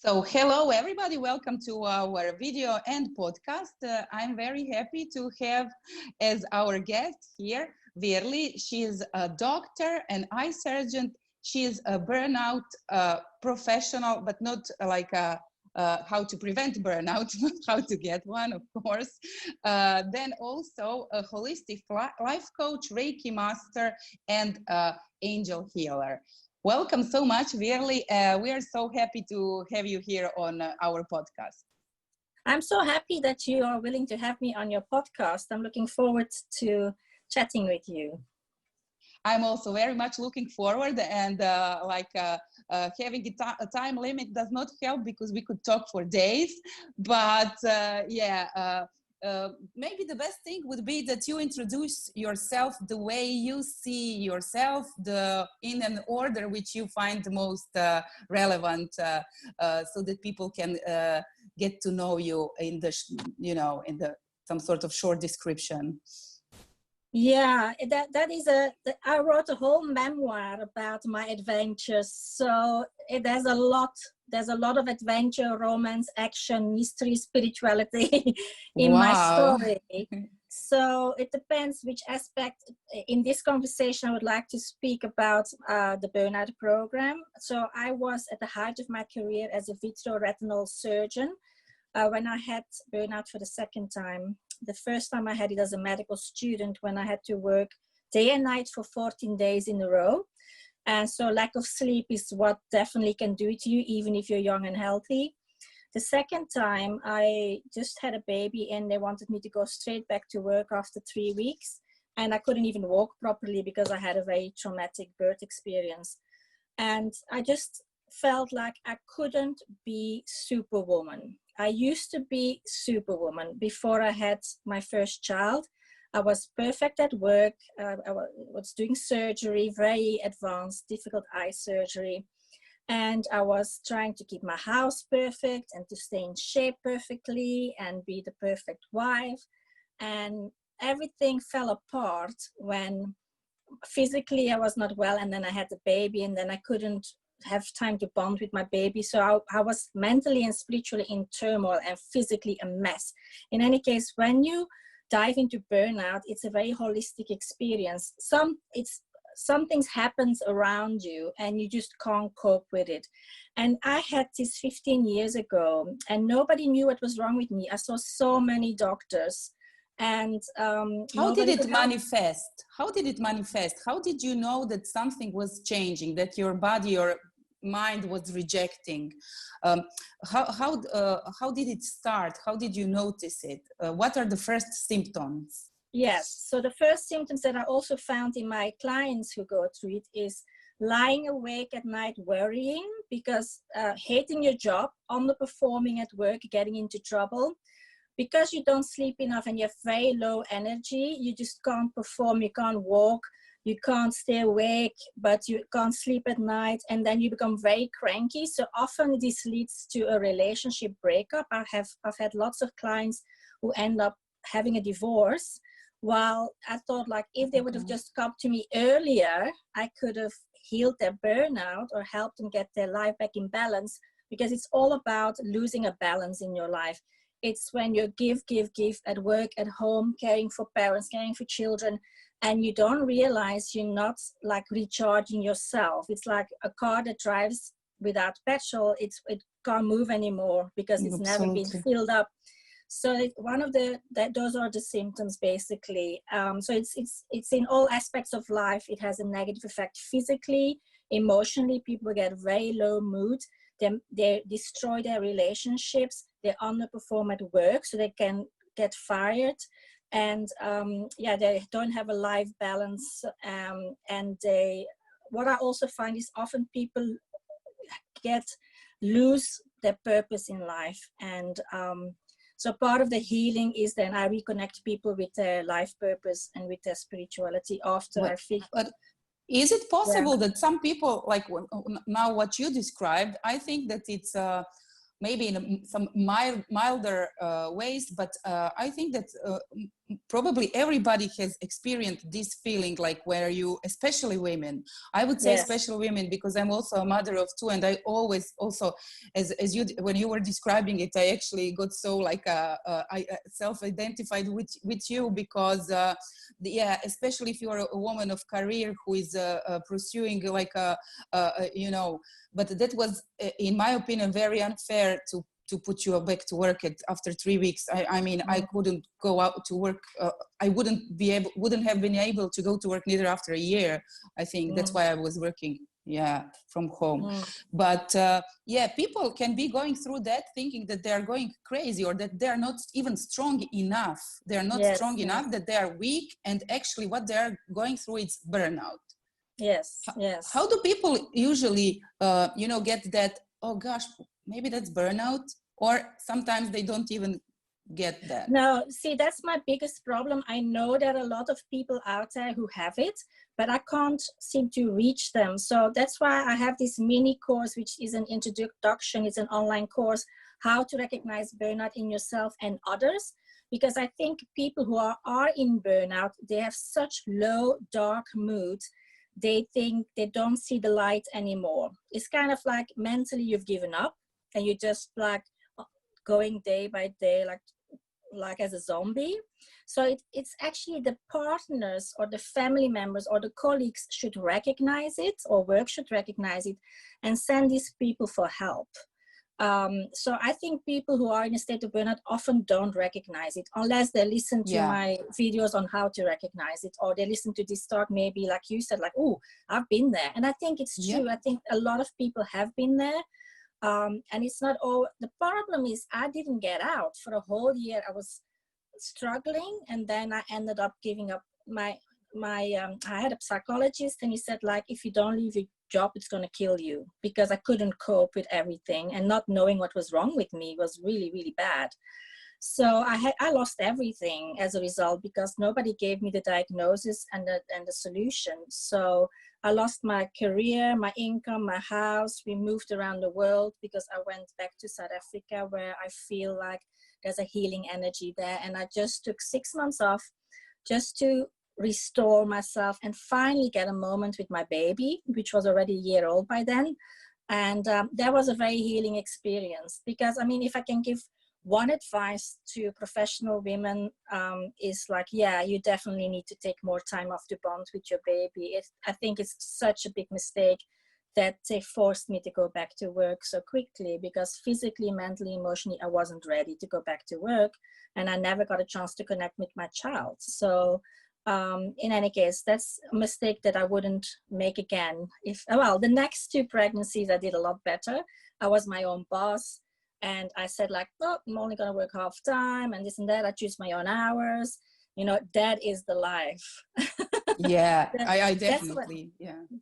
So hello everybody, welcome to our video and podcast. I'm very happy to have as our guest here Veerle. She is a doctor and eye surgeon. She is a burnout professional, but not like how to prevent burnout, not how to get one, of course. Then also a holistic life coach, Reiki master, and angel healer. Welcome so much, Veerle. We are so happy to have you here on our podcast. I'm so happy that you are willing to have me on your podcast. I'm looking forward to chatting with you. I'm also very much looking forward, and having a time limit does not help because we could talk for days. But maybe the best thing would be that you introduce yourself the way you see yourself, in an order which you find the most relevant, so that people can get to know you in the some sort of short description. Yeah, that is I wrote a whole memoir about my adventures. So there's a lot of adventure, romance, action, mystery, spirituality in my story. So it depends which aspect. In this conversation, I would like to speak about the Burnout program. So I was at the height of my career as a vitreoretinal surgeon when I had burnout for the second time. The first time I had it as a medical student when I had to work day and night for 14 days in a row. And so lack of sleep is what definitely can do it to you, even if you're young and healthy. The second time I just had a baby and they wanted me to go straight back to work after 3 weeks. And I couldn't even walk properly because I had a very traumatic birth experience. And I just felt like I couldn't be Superwoman. I used to be Superwoman before I had my first child. I was perfect at work. I was doing surgery, very advanced, difficult eye surgery. And I was trying to keep my house perfect and to stay in shape perfectly and be the perfect wife. And everything fell apart when physically I was not well, and then I had the baby, and then I couldn't have time to bond with my baby. So I was mentally and spiritually in turmoil and physically a mess. In any case, when you dive into burnout, it's a very holistic experience. Some things happens around you and you just can't cope with it. And I had this 15 years ago and nobody knew what was wrong with me. I saw so many doctors. And how did it manifest? How did it manifest? How did you know that something was changing, that your body, your mind was rejecting? How did it start? How did you notice it? What are the first symptoms? Yes, so the first symptoms that I also found in my clients who go through it is lying awake at night worrying because hating your job, underperforming at work, getting into trouble. Because you don't sleep enough and you have very low energy, you just can't perform, you can't walk, you can't stay awake, but you can't sleep at night, and then you become very cranky. So often this leads to a relationship breakup. I've had lots of clients who end up having a divorce. While I thought, like, if they would have just come to me earlier, I could have healed their burnout or helped them get their life back in balance, because it's all about losing a balance in your life. It's when you give at work, at home, caring for parents, caring for children, and you don't realize you're not like recharging yourself. It's like a car that drives without petrol. It can't move anymore because it's never been filled up. So those are the symptoms basically. So it's in all aspects of life. It has a negative effect physically, emotionally. People get very low mood. They destroy their relationships. They underperform at work, so they can get fired. And they don't have a life balance. And what I also find is often people lose their purpose in life. And so part of the healing is then I reconnect people with their life purpose and with their spirituality after I feel. Is it possible that some people, like now what you described, I think that it's maybe in some milder ways, but I think that probably everybody has experienced this feeling, like where you, especially women, I would say Yes. especially women, because I'm also a mother of two, and I always also, as you, when you were describing it, I actually got so like I self-identified with you, because yeah, especially if you are a woman of career who is pursuing like you know, but that was, in my opinion, very unfair to put you back to work after 3 weeks. I mean, I couldn't go out to work. I wouldn't have been able to go to work neither after a year. I think that's why I was working, from home. But yeah, people can be going through that, thinking that they are going crazy, or that they are not even strong enough. They are not strong enough, that they are weak, and actually what they are going through is burnout. Yes. How do people usually, you know, get that, oh gosh, maybe that's burnout? Or sometimes they don't even get that. No, see, that's my biggest problem. I know there are a lot of people out there who have it, but I can't seem to reach them. So that's why I have this mini course, which is an introduction. It's an online course, how to recognize burnout in yourself and others. Because I think people who are in burnout, they have such low, dark mood. They think they don't see the light anymore. It's kind of like mentally you've given up, and you just like going day by day, like as a zombie. So it's actually the partners or the family members or the colleagues should recognize it, or work should recognize it, and send these people for help. So I think people who are in a state of burnout often don't recognize it, unless they listen to my videos on how to recognize it, or they listen to this talk, maybe like you said, like, oh, I've been there. And I think it's true. I think a lot of people have been there. And it's not all, the problem is I didn't get out for a whole year. I was struggling, and then I ended up giving up I had a psychologist, and he said, like, if you don't leave your job, it's going to kill you, because I couldn't cope with everything, and not knowing what was wrong with me was really, really bad. So I lost everything as a result, because nobody gave me the diagnosis and the solution. So I lost my career, my income, my house. We moved around the world, because I went back to South Africa, where I feel like there's a healing energy there. And I just took 6 months off just to restore myself and finally get a moment with my baby, which was already a year old by then. And that was a very healing experience, because, I mean, if I can give one advice to professional women, is like, you definitely need to take more time off to bond with your baby. I think it's such a big mistake that they forced me to go back to work so quickly, because physically, mentally, emotionally, I wasn't ready to go back to work, and I never got a chance to connect with my child. So in any case, that's a mistake that I wouldn't make again. The next 2 pregnancies, I did a lot better. I was my own boss. And I said, like, oh, I'm only going to work half time and this and that. I choose my own hours. You know, that is the life. Yeah, I definitely,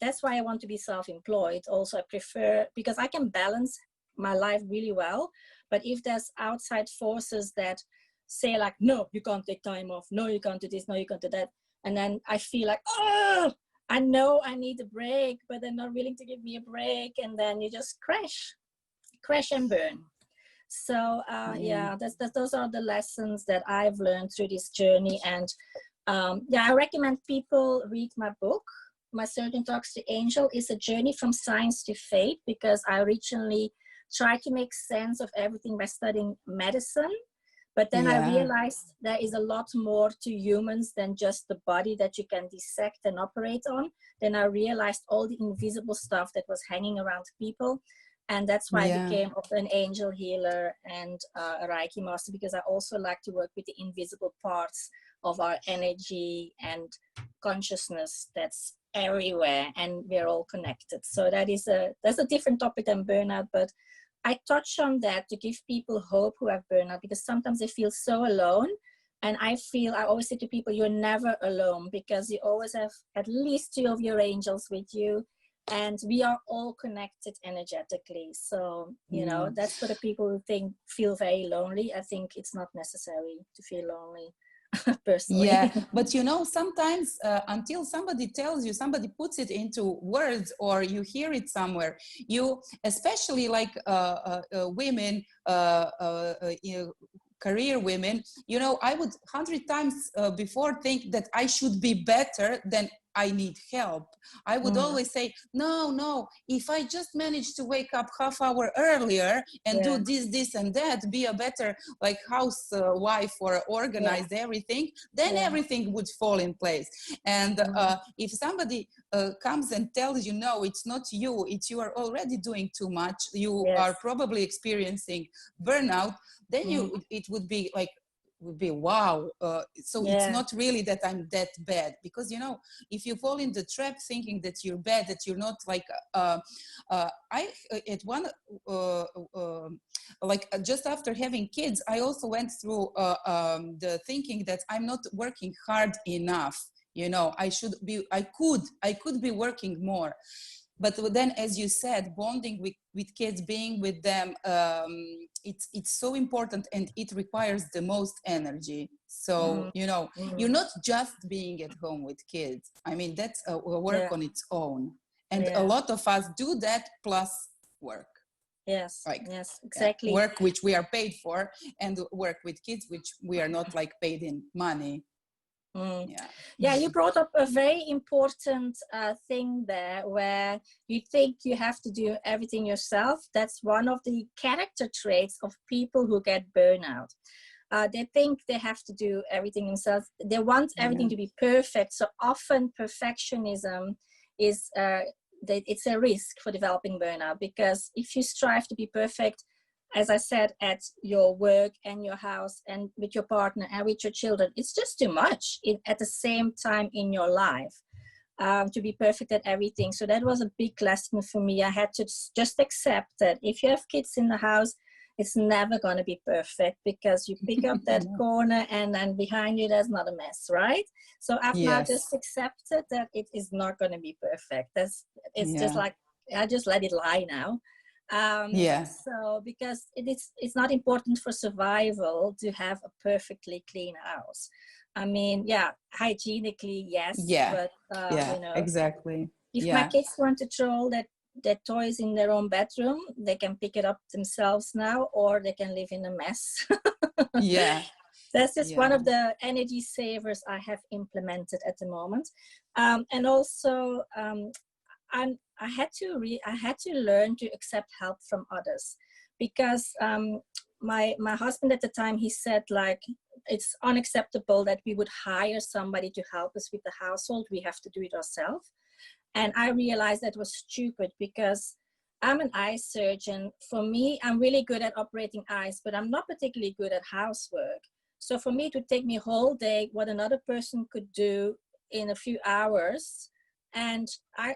That's why I want to be self-employed. Also, I prefer, because I can balance my life really well. But if there's outside forces that say, like, no, you can't take time off. No, you can't do this. No, you can't do that. And then I feel like, oh, I know I need a break, but they're not willing to give me a break. And then you just crash and burn. So those are the lessons that I've learned through this journey. And I recommend people read my book. My Surgeon Talks to Angel is a journey from science to faith, because I originally tried to make sense of everything by studying medicine. But then I realized there is a lot more to humans than just the body that you can dissect and operate on. Then I realized all the invisible stuff that was hanging around people. And that's why I became an angel healer and a Reiki master, because I also like to work with the invisible parts of our energy and consciousness that's everywhere, and we're all connected. So that's a different topic than burnout, but I touch on that to give people hope who have burnout, because sometimes they feel so alone. And I always say to people, you're never alone, because you always have at least 2 of your angels with you. And we are all connected energetically. So, you know, that's for the people who feel very lonely. I think it's not necessary to feel lonely, personally. Yeah, but you know, sometimes until somebody tells you, somebody puts it into words, or you hear it somewhere, you, especially like women, career women, you know, I would 100 times before think that I should be better than I need help. I would always say, no, if I just manage to wake up half hour earlier and do this and that, be a better like housewife or organize everything, then everything would fall in place. And if somebody comes and tells you, no, it's not you, it's you are already doing too much, you are probably experiencing burnout, then it would be like, wow, so it's not really that I'm that bad, because you know, if you fall in the trap thinking that you're bad, that you're not like I at one like just after having kids, I also went through the thinking that I'm not working hard enough, you know, I could be working more. But then, as you said, bonding with kids, being with them, it's so important, and it requires the most energy. So, you know, you're not just being at home with kids. I mean, that's a work on its own. And a lot of us do that plus work. Yes, like, yes, exactly. Work which we are paid for, and work with kids which we are not like paid in money. Yeah, you brought up a very important thing there, where you think you have to do everything yourself. That's one of the character traits of people who get burnout. They think they have to do everything themselves. They want everything to be perfect. So often perfectionism is it's a risk for developing burnout, because if you strive to be perfect, as I said, at your work and your house and with your partner and with your children, it's just too much at the same time in your life to be perfect at everything. So that was a big lesson for me. I had to just accept that if you have kids in the house, it's never going to be perfect, because you pick up that corner and then behind you there's not a mess, right? So I've now just accepted that it is not going to be perfect. It's just like, I just let it lie now. So because it's not important for survival to have a perfectly clean house. I mean, hygienically, yes, but you know, exactly. If my kids want to throw their toys in their own bedroom, they can pick it up themselves now, or they can live in a mess. That's just one of the energy savers I have implemented at the moment. And also I had to learn to accept help from others, because my husband at the time, he said, like, it's unacceptable that we would hire somebody to help us with the household. We have to do it ourselves. And I realized that was stupid, because I'm an eye surgeon. For me, I'm really good at operating eyes, but I'm not particularly good at housework. So for me, it would take me a whole day what another person could do in a few hours. And I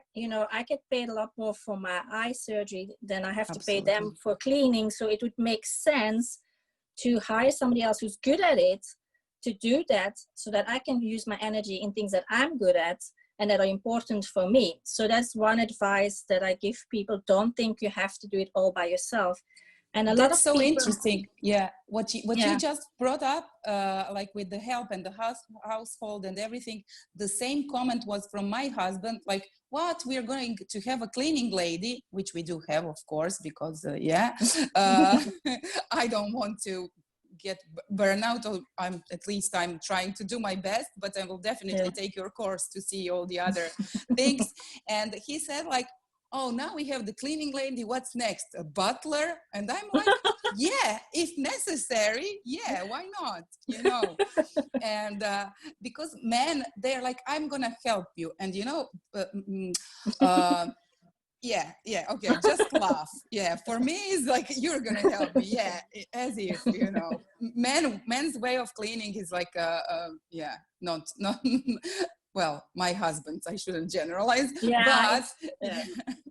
get paid a lot more for my eye surgery than I have to pay them for cleaning. So it would make sense to hire somebody else who's good at it to do that, so that I can use my energy in things that I'm good at and that are important for me. So that's one advice that I give people. Don't think you have to do it all by yourself. And that's so interesting. What you just brought up, like with the help and the household and everything, the same comment was from my husband, like, what, we're going to have a cleaning lady, which we do have, of course, because I don't want to get burnout, or I'm trying to do my best, but I will definitely take your course to see all the other things. And he said, like, oh, now we have the cleaning lady, what's next? A butler? And I'm like, yeah, if necessary, yeah, why not? You know? And because men, they're like, I'm gonna help you. And you know, okay, just laugh. For me, it's like, you're gonna help me. As if, you know, men's way of cleaning is like not well, my husband's, I shouldn't generalize, but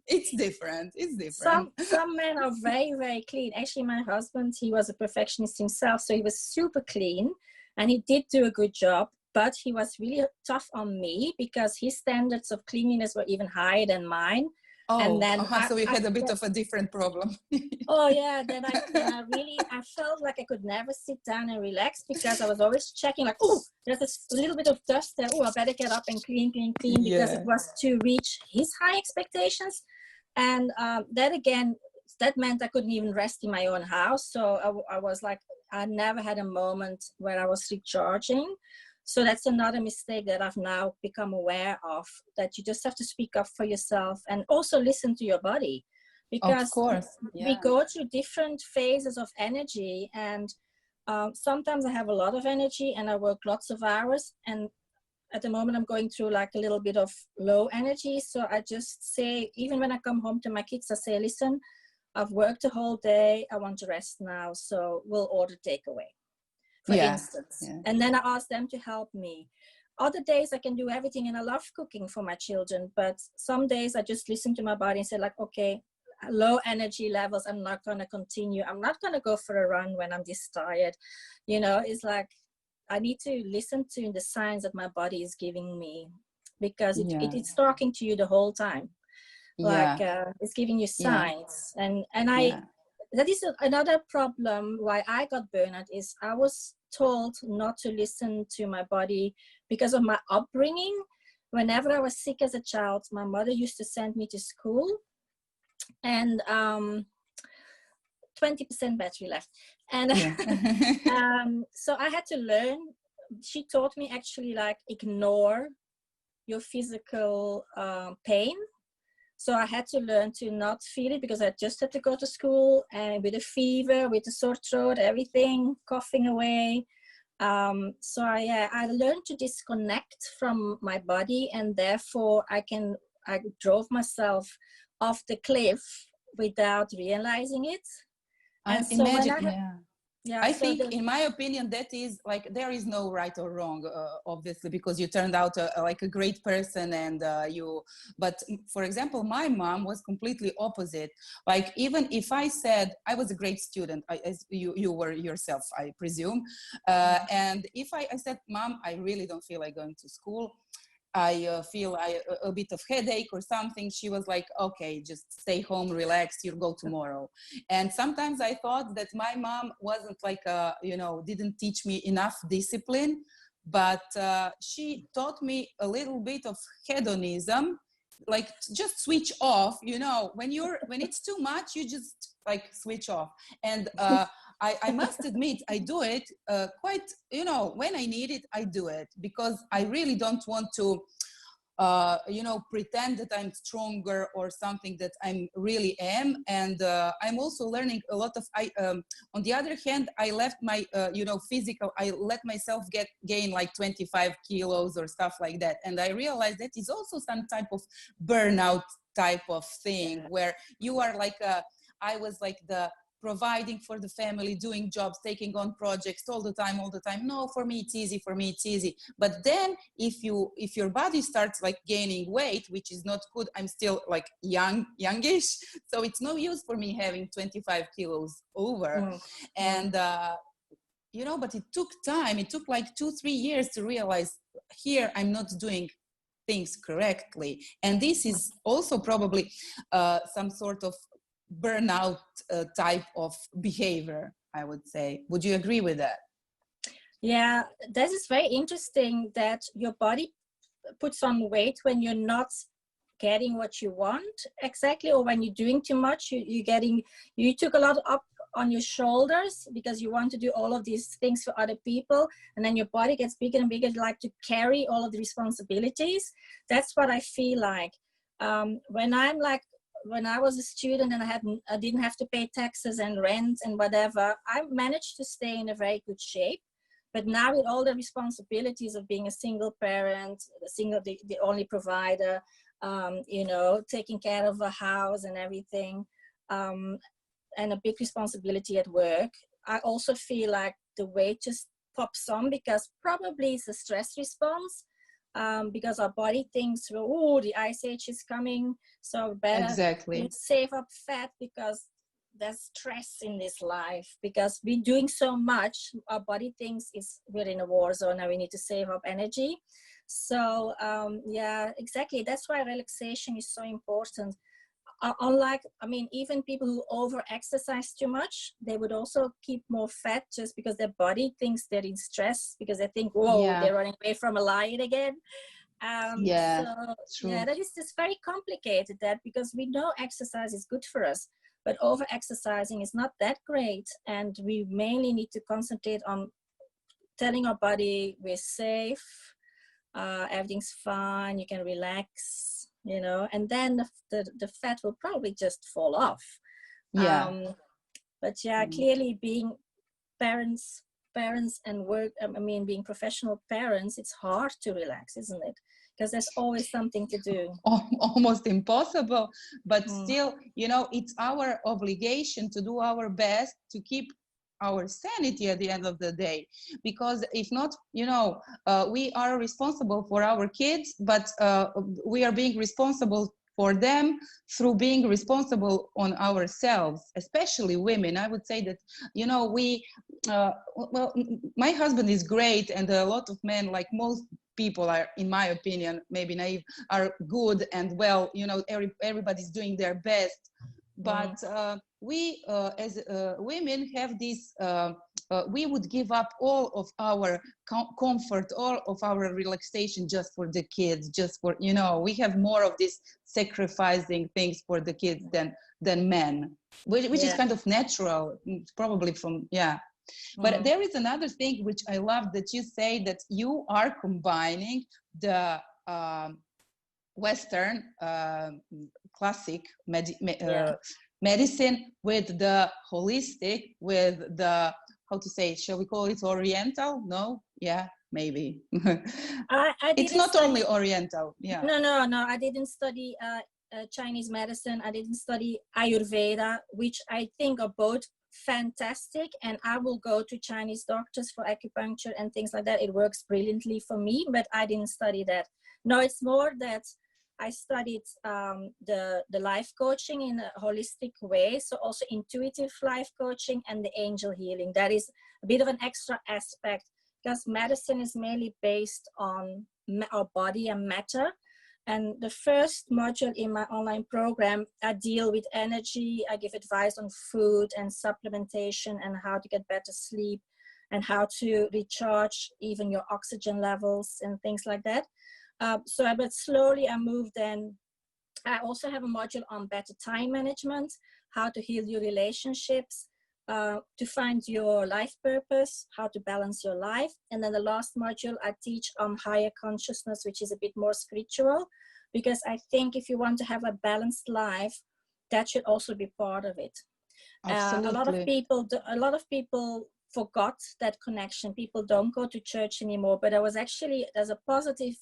it's different. Some men are very, very clean. Actually, my husband, he was a perfectionist himself, so he was super clean, and he did do a good job, but he was really tough on me, because his standards of cleanliness were even higher than mine. Oh, and then so we had a bit of a different problem. Then I felt like I could never sit down and relax, because I was always checking, like, oh, there's a little bit of dust there. Oh, I better get up and clean, because it was to reach his high expectations. And that again that meant I couldn't even rest in my own house. So I was like, I never had a moment where I was recharging. So that's another mistake that I've now become aware of, that you just have to speak up for yourself and also listen to your body, Of because course. we Yeah. go through different phases of energy. And sometimes I have a lot of energy and I work lots of hours. And at the moment I'm going through like a little bit of low energy. So I just say, even when I come home to my kids, I say, listen, I've worked the whole day. I want to rest now. So we'll order takeaway, for Yeah. instance. Yeah. And then I ask them to help me. Other days I can do everything, and I love cooking for my children. But some days I just listen to my body and say like, okay, low energy levels, I'm not going to continue. I'm not going to go for a run when I'm this tired. You know, it's like, I need to listen to the signs that my body is giving me, because it's talking to you the whole time. Like it's giving you signs. And I, that is another problem why I got burnout, is I was told not to listen to my body because of my upbringing. Whenever I was sick as a child, my mother used to send me to school, and 20% battery left. And so I had to learn. She taught me actually, like, ignore your physical pain. So I had to learn to not feel it, because I just had to go to school and with a fever, with a sore throat, everything, coughing away. So I learned to disconnect from my body, and therefore I drove myself off the cliff without realizing it. And so imagine, I so think, in my opinion, that is like, there is no right or wrong, obviously, because you turned out like a great person, and but for example, my mom was completely opposite. Like, even if I said I was a great student, as you were yourself, I presume, and if I said, Mom, I really don't feel like going to school, I feel a bit of headache or something, she was like, okay, just stay home, relax, you'll go tomorrow. And sometimes I thought that my mom wasn't like, didn't teach me enough discipline, but she taught me a little bit of hedonism, like just switch off, when it's too much, you just like switch off. And I must admit, I do it quite, when I need it, I do it, because I really don't want to, pretend that I'm stronger or something that I really am. And I'm also learning a lot of, on the other hand, I left my, physical, I let myself gain like 25 kilos or stuff like that. And I realized that is also some type of burnout type of thing, where you are like, I was like the providing for the family, doing jobs, taking on projects all the time. No, for me it's easy. But then if your body starts like gaining weight, which is not good, I'm still like youngish, so it's no use for me having 25 kilos over. And but it took time. It took like 2-3 years to realize, here I'm not doing things correctly. And this is also probably some sort of burnout type of behavior, I would say. Would you agree with that? Yeah, that is very interesting, that your body puts on weight when you're not getting what you want exactly, or when you're doing too much. You took a lot up on your shoulders because you want to do all of these things for other people, and then your body gets bigger and bigger, like to carry all of the responsibilities. That's what I feel like when I was a student and I didn't have to pay taxes and rent and whatever. I managed to stay in a very good shape. But now, with all the responsibilities of being a single parent, the only provider, taking care of a house and everything, and a big responsibility at work, I also feel like the weight just pops on, because probably it's a stress response. Because our body thinks, well, the ice age is coming, so better save up fat, because there's stress in this life, because we're doing so much. Our body thinks we're in a war zone and we need to save up energy. So exactly, that's why relaxation is so important. Even people who over exercise too much, they would also keep more fat, just because their body thinks they're in stress, because they think, they're running away from a lion again. That is just very complicated, that because we know exercise is good for us, but over exercising is not that great. And we mainly need to concentrate on telling our body we're safe, everything's fine, you can relax, you know, and then the fat will probably just fall off. Yeah. But yeah, clearly being parents and work, I mean, being professional parents, it's hard to relax, isn't it? Because there's always something to do. Almost impossible, but still, you know, it's our obligation to do our best to keep our sanity at the end of the day, because if not, you know, we are responsible for our kids, but we are being responsible for them through being responsible on ourselves, especially women. I would say that, you know, well, my husband is great, and a lot of men, like most people are, in my opinion, maybe naive, are good and well, you know, everybody's doing their best. But we as women have this, we would give up all of our comfort, all of our relaxation just for the kids, just for, you know, we have more of this sacrificing things for the kids than men, which is kind of natural, probably from, But there is another thing which I love, that you say that you are combining the Western classic medicine with the holistic, with the, how to say, shall we call it Oriental? No? Yeah, maybe. It's not only Oriental. Yeah. No. I didn't study Chinese medicine. I didn't study Ayurveda, which I think are both fantastic. And I will go to Chinese doctors for acupuncture and things like that. It works brilliantly for me, but I didn't study that. No, it's more that I studied the life coaching in a holistic way. So also intuitive life coaching and the angel healing. That is a bit of an extra aspect, because medicine is mainly based on our body and matter. And the first module in my online program, I deal with energy. I give advice on food and supplementation and how to get better sleep and how to recharge even your oxygen levels and things like that. But slowly I moved then. I also have a module on better time management, how to heal your relationships, to find your life purpose, how to balance your life. And then the last module I teach on higher consciousness, which is a bit more spiritual, because I think if you want to have a balanced life, that should also be part of it. Absolutely. A lot of people forgot that connection. People don't go to church anymore, but there's a positive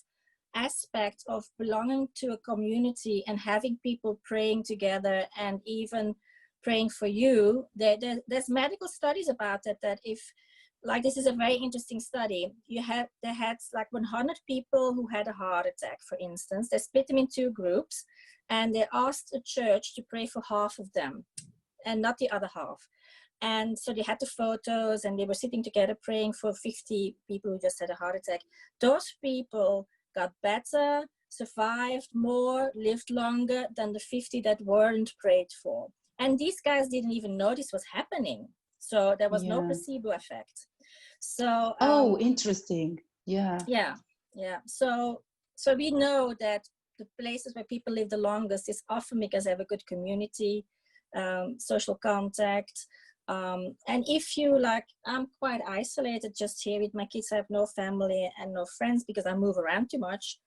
aspect of belonging to a community and having people praying together and even praying for you. There's medical studies about it, that if, like, this is a very interesting study, they had like 100 people who had a heart attack, for instance. They split them in 2 groups and they asked a church to pray for half of them and not the other half. And so they had the photos and they were sitting together praying for 50 people who just had a heart attack. Those people got better, survived more, lived longer than the 50 that weren't prayed for. And these guys didn't even know this was happening. So there was no placebo effect. So interesting. Yeah. So we know that the places where people live the longest is often because they have a good community, social contact. And if you I'm quite isolated just here with my kids. I have no family and no friends because I move around too much.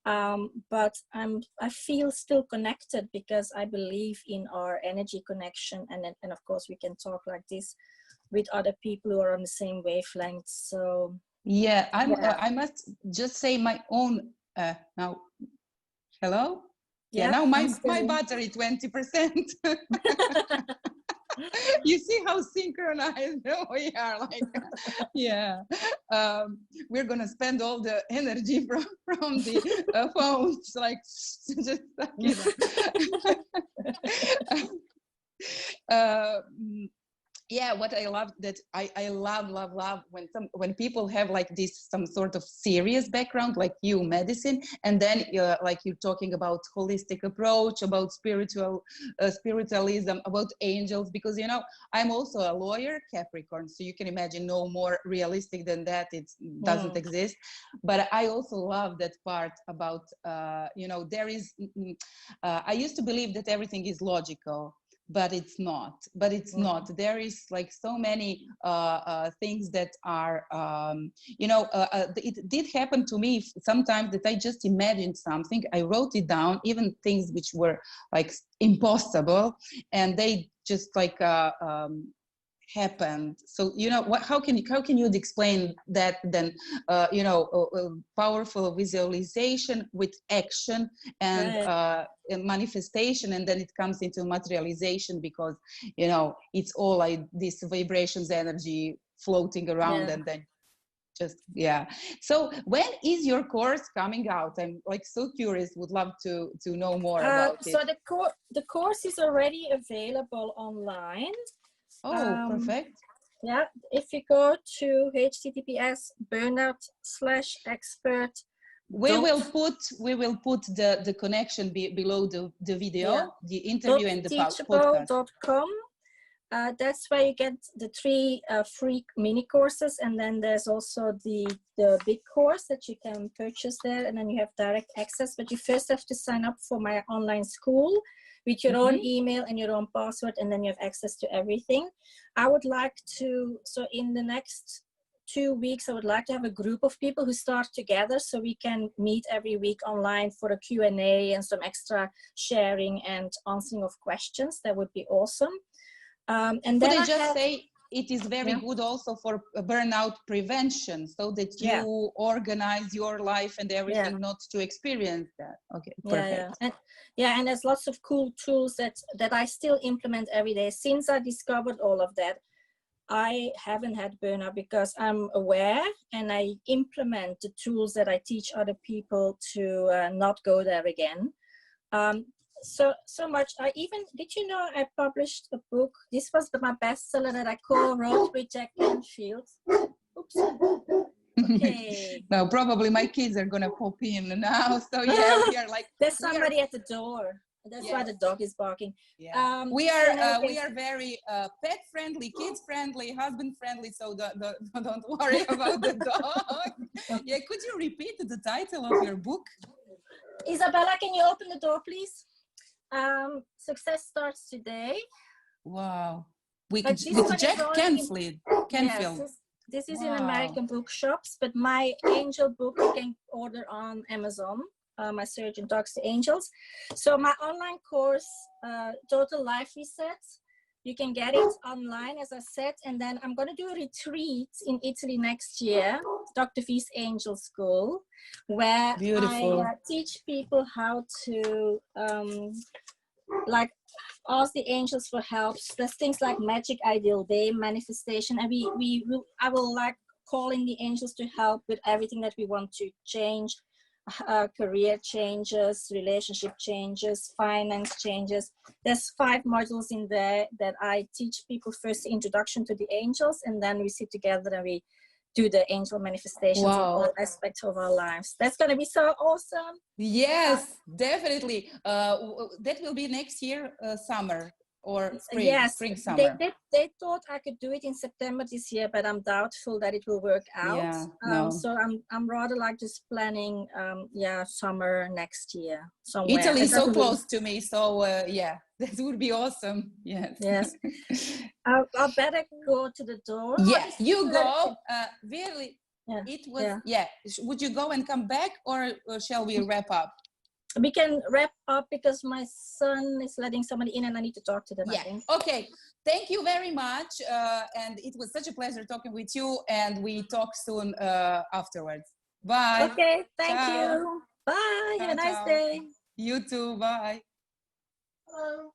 But I feel still connected because I believe in our energy connection. And of course we can talk like this with other people who are on the same wavelength. So I must just say my own now. Hello? Yeah, now my battery 20%. You see how synchronized we are, we're gonna spend all the energy from the phones, just what I love, that I love when people have some sort of serious background, like you, medicine, and then like you're talking about holistic approach, about spiritualism, about angels, because I'm also a lawyer, Capricorn, so you can imagine no more realistic than that. It doesn't exist. But I also love that part about there is I used to believe that everything is logical, but it's not. There is like so many things that are it did happen to me sometimes, that I just imagined something, I wrote it down, even things which were like impossible, and they just like happened. So how can you explain that then? Powerful visualization with action and manifestation, and then it comes into materialization, because it's all like these vibrations, energy floating around, and then so when is your course coming out? I'm like so curious, would love to know more about it. So the course is already available online. Oh, perfect. Yeah, if you go to https://burnout/expert. We will put the connection below the video, the interview, and the podcast. Teachable.com. That's where you get the 3 free mini courses, and then there's also the big course that you can purchase there, and then you have direct access. But you first have to sign up for my online school with your own email and your own password, and then you have access to everything. I would like to, so in the next 2 weeks, I would like to have a group of people who start together, so we can meet every week online for a Q&A and some extra sharing and answering of questions. That would be awesome. And then could I just say, it is very good also for burnout prevention, so that you organize your life and everything not to experience that. Okay, perfect. And there's lots of cool tools that I still implement every day. Since I discovered all of that, I haven't had burnout, because I'm aware and I implement the tools that I teach other people to not go there again. So much. Did you know I published a book? This was my bestseller that I co-wrote with Jack Canfield. Oops. Okay. No, probably my kids are gonna pop in now. So yeah, we are like. There's somebody at the door. That's why the dog is barking. Yeah. We are very pet friendly, kids friendly, husband friendly. So don't worry about the dog. Yeah. Could you repeat the title of your book? Isabella, can you open the door, please? Success Starts Today. Wow. With Jack Canfield. Yes, this is in American bookshops, but my angel book you can order on Amazon. My surgeon talks to angels. So my online course, Total Life Reset, you can get it online, as I said, and then I'm going to do a retreat in Italy next year, Doctor Veerle Angel School, where I teach people how to ask the angels for help. There's things like magic ideal day, manifestation, and I will like calling the angels to help with everything that we want to change. Career changes, relationship changes, finance changes. There's 5 modules in there that I teach people. First, the introduction to the angels, and then we sit together and we do the angel manifestations in all aspects of our lives. That's going to be so awesome. Yes, definitely. That will be next year, summer. Or spring, summer. They thought I could do it in September this year, but I'm doubtful that it will work out. So I'm rather like just planning, summer next year somewhere. Italy is so close to me, so that would be awesome. Yes. I better go to the door. Yes, you go. Really, it was. Would you go and come back, or shall we wrap up? We can wrap up because my son is letting somebody in and I need to talk to them. Yeah. Okay. Thank you very much. And it was such a pleasure talking with you, and we talk soon afterwards. Bye. Okay. Thank you. Bye. Have a nice day. You too. Bye. Hello.